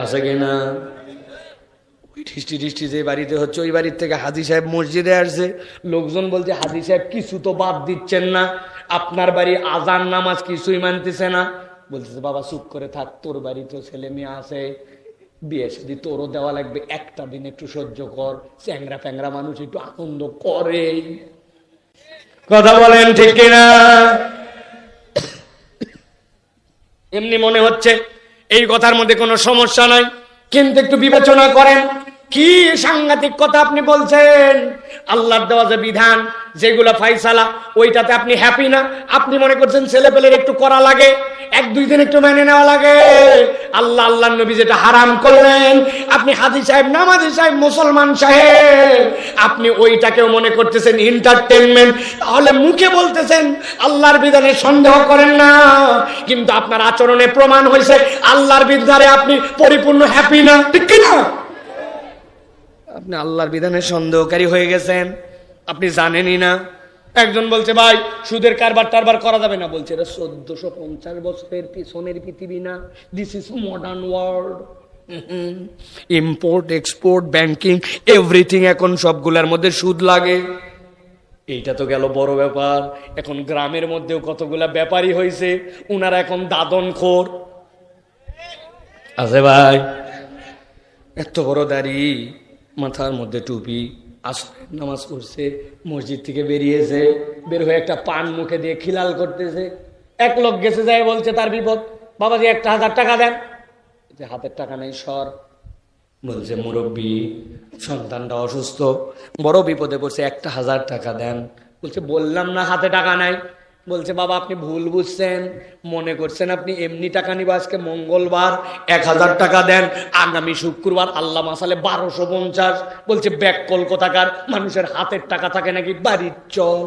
আছে কিনা? টিষ্টি যে বাড়িতে হচ্ছে ওই বাড়ির থেকে হাজী সাহেব মসজিদে আসছে, লোকজন বলছে হাজী সাহেব কিছু তো বাদ দিচ্ছেন না, আপনার বাড়ি আজান নামাজ কিছুই মানতেছে না। বলতেছে বাবা চুপ করে থাক, তোর বাড়ি তো ছেলে মেয়ে আছে, বিয়ে শাদী তোরও দেওয়া লাগবে, একটা দিন একটু সহ্য কর, চ্যাংরা ফ্যাংরা মানুষ একটু আনন্দ করে। কথা বলেন ঠিক কিনা? এমনি মনে হচ্ছে এই কথার মধ্যে কোনো সমস্যা নাই, কিন্তু একটু বিবেচনা করেন কি সাংঘাতিক কথা আপনি বলছেন। আল্লাহর দেওয়া যে বিধান, যেগুলো ফাইসালা, ওইটাতে আপনি হ্যাপি না। আপনি মনে করছেন ছেলে পেলের একটু করা লাগে, এক দুই দিন একটু মেনে নেওয়া লাগে। আল্লাহর নবী যেটা হারাম করলেন, আপনি হাজী সাহেব, নামাজি সাহেব, মুসলমান সাহেব, আপনি ওইটাকেও মনে করতেছেন এন্টারটেইনমেন্ট। তাহলে মুখে বলতেছেন আল্লাহর বিধানে সন্দেহ করেন না, কিন্তু আপনার আচরণে প্রমাণ হয়েছে আল্লাহর বিধানে আপনি পরিপূর্ণ হ্যাপি না, ঠিক কিনা? আপনি আল্লাহর বিধানে সন্দেহকারী হয়ে গেছেন, আপনি জানেনই না। একজন বলছে ভাই সুদের কারবার টারবার করা যাবে না, বলছে এটা 1450 বছরের পিছনের পৃথিবী না, this is modern world. Import export banking everything, এখন সবগুলোর মধ্যে সুদ লাগে। এইটা তো গেল বড় ব্যাপার। এখন গ্রামের মধ্যেও কতগুলা ব্যাপারী হয়েছে, উনারা এখন দাদনখোর আছে ভাই। এত বড় দাড়ি, মাথার মধ্যে টুপি, আসরের নামাজ পড়ছে, মসজিদ থেকে বেরিয়েছে, বের হয়ে একটা পান মুখে দিয়ে খিলাল করতেছে। এক লোক গেছে যায় বলছে তার বিপদ, বাবাজি 1000 টাকা দেন। যে হাতের টাকা নেই, সর। বলছে মুরব্বী সন্তানটা অসুস্থ, বড় বিপদে পড়ছে, 1000 টাকা দেন। বলছে বললাম না হাতে টাকা নাই। বলছে বাবা আপনি ভুল বুঝছেন, মনে করছেন আপনি এমনি টাকা নিব, আজকে মঙ্গলবার 1000 টাকা দেন, আগামী শুক্রবার আল্লাহ মাসালে 1250। বলছে ব্যাক কলকাতাকার, মানুষের হাতের টাকা থাকে নাকি বাড়ির চল।